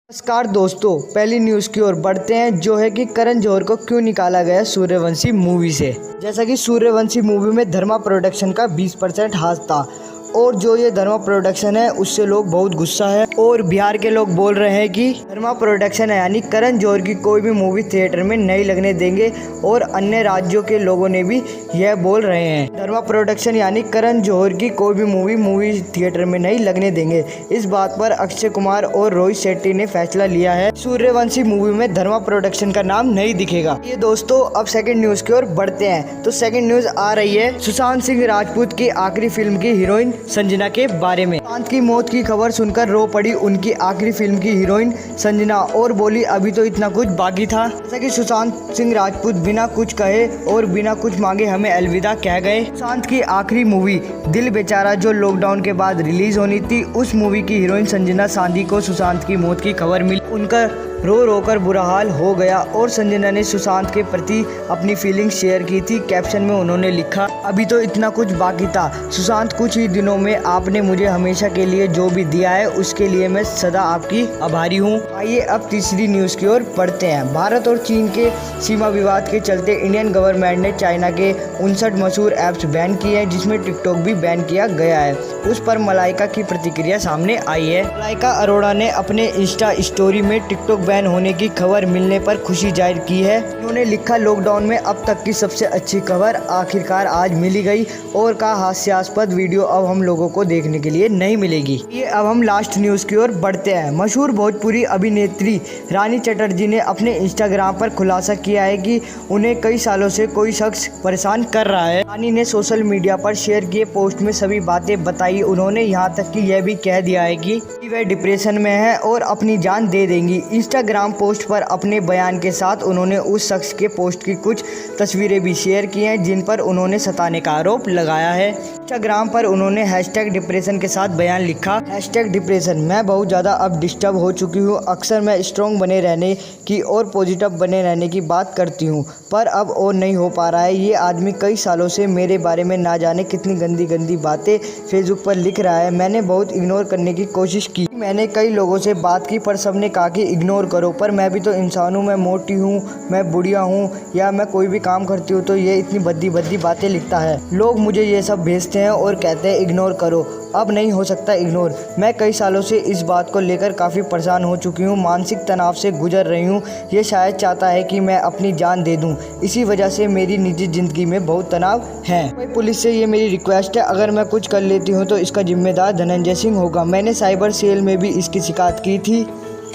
नमस्कार दोस्तों, पहली न्यूज़ की ओर बढ़ते हैं जो है कि करण जौहर को क्यों निकाला गया सूर्यवंशी मूवी से। जैसा कि सूर्यवंशी मूवी में धर्मा प्रोडक्शन का 20% हाथ था और जो ये धर्मा प्रोडक्शन है उससे लोग बहुत गुस्सा है और बिहार के लोग बोल रहे हैं कि धर्मा प्रोडक्शन है यानी करण जौहर की कोई भी मूवी थिएटर में नहीं लगने देंगे और अन्य राज्यों के लोगों ने भी यह बोल रहे हैं धर्मा प्रोडक्शन यानी करण जौहर की कोई भी मूवी थिएटर में नहीं लगने देंगे। इस बात पर अक्षय कुमार और रोहित शेट्टी ने फैसला लिया है सूर्यवंशी मूवी में धर्मा प्रोडक्शन का नाम नहीं दिखेगा। ये दोस्तों अब सेकंड न्यूज की ओर बढ़ते हैं तो सेकंड न्यूज आ रही है सुशांत सिंह राजपूत की आखिरी फिल्म की हीरोइन संजना के बारे में। सुशांत की मौत की खबर सुनकर रो पड़ी उनकी आखिरी फिल्म की हीरोइन संजना और बोली अभी तो इतना कुछ बाकी था। जैसा कि सुशांत सिंह राजपूत बिना कुछ कहे और बिना कुछ मांगे हमें अलविदा कह गए। सुशांत की आखिरी मूवी दिल बेचारा जो लॉकडाउन के बाद रिलीज होनी थी, उस मूवी की हीरोइन संजना सांधी को सुशांत की मौत की खबर मिली। उनका रो रो कर बुरा हाल हो गया और संजना ने सुशांत के प्रति अपनी फीलिंग्स शेयर की थी। कैप्शन में उन्होंने लिखा अभी तो इतना कुछ बाकी था सुशांत, कुछ ही दिनों में आपने मुझे हमेशा के लिए जो भी दिया है उसके लिए मैं सदा आपकी आभारी हूँ। आइए अब तीसरी न्यूज की ओर बढ़ते हैं। भारत और चीन के सीमा विवाद के चलते इंडियन गवर्नमेंट ने चाइना के 59 मशहूर ऐप्स बैन किए हैं जिसमें टिकटॉक भी बैन किया गया है। उस पर मलाइका की प्रतिक्रिया सामने आई है। मलाइका अरोड़ा ने अपने इंस्टा स्टोरी में टिकटॉक बैन होने की खबर मिलने पर खुशी जाहिर की है। उन्होंने लिखा लॉकडाउन में अब तक की सबसे अच्छी खबर आखिरकार आज मिली गई और कहा हास्यास्पद वीडियो अब हम लोगों को देखने के लिए नहीं मिलेगी। ये अब हम लास्ट न्यूज की ओर बढ़ते हैं। मशहूर भोजपुरी अभिनेत्री रानी चटर्जी ने अपने इंस्टाग्राम पर खुलासा किया है कि उन्हें कई सालों से कोई शख्स परेशान कर रहा है। रानी ने सोशल मीडिया पर शेयर किए पोस्ट में सभी बातें बताई। उन्होंने यहाँ तक कि यह भी कह दिया है कि वह डिप्रेशन में है और अपनी जान दे देंगी। इंस्टाग्राम पोस्ट पर अपने बयान के साथ उन्होंने उस शख्स के पोस्ट की कुछ तस्वीरें भी शेयर की हैं जिन पर उन्होंने सताने का आरोप लगाया है। इंस्टाग्राम पर उन्होंने #डिप्रेशन के साथ बयान लिखा #डिप्रेशन मैं बहुत ज़्यादा अब डिस्टर्ब हो चुकी हूँ। अक्सर मैं स्ट्रॉन्ग बने रहने की और पॉजिटिव बने रहने की बात करती हूँ पर अब और नहीं हो पा रहा है। ये आदमी कई सालों से मेरे बारे में ना जाने कितनी गंदी गंदी बातें फेसबुक पर लिख रहा है। मैंने बहुत इग्नोर करने की कोशिश की, मैंने कई लोगों से बात की पर सबने कहा कि इग्नोर करो, पर मैं भी तो इंसान हूँ, मैं मोटी हूँ, मैं बुढ़िया हूँ या मैं कोई भी काम करती हूँ तो ये इतनी भद्दी भद्दी बातें लिखता है। लोग मुझे ये सब भेजते हैं और कहते हैं इग्नोर करो। अब नहीं हो सकता इग्नोर। मैं कई सालों से इस बात को लेकर काफ़ी परेशान हो चुकी हूँ, मानसिक तनाव से गुजर रही हूँ। ये शायद चाहता है कि मैं अपनी जान दे दूँ, इसी वजह से मेरी निजी ज़िंदगी में बहुत तनाव है। पुलिस से ये मेरी रिक्वेस्ट है, अगर मैं कुछ कर लेती हूँ तो इसका जिम्मेदार धनंजय सिंह होगा। मैंने साइबर सेल में भी इसकी शिकायत की थी,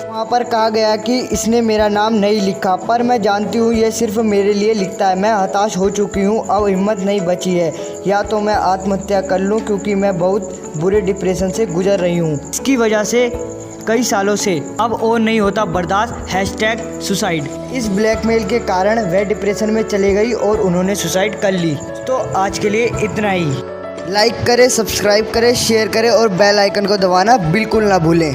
वहाँ पर कहा गया कि इसने मेरा नाम नहीं लिखा, पर मैं जानती हूँ ये सिर्फ मेरे लिए लिखता है। मैं हताश हो चुकी हूँ, अब हिम्मत नहीं बची है, या तो मैं आत्महत्या कर लूँ क्योंकि मैं बहुत बुरे डिप्रेशन से गुजर रही हूँ। इसकी वजह से कई सालों से अब और नहीं होता बर्दाश्त #सुसाइड। इस ब्लैकमेल के कारण वह डिप्रेशन में चले गई और उन्होंने सुसाइड कर ली। तो आज के लिए इतना ही। लाइक करें, सब्सक्राइब करें, शेयर करें और बेल आइकन को दबाना बिल्कुल ना भूलें।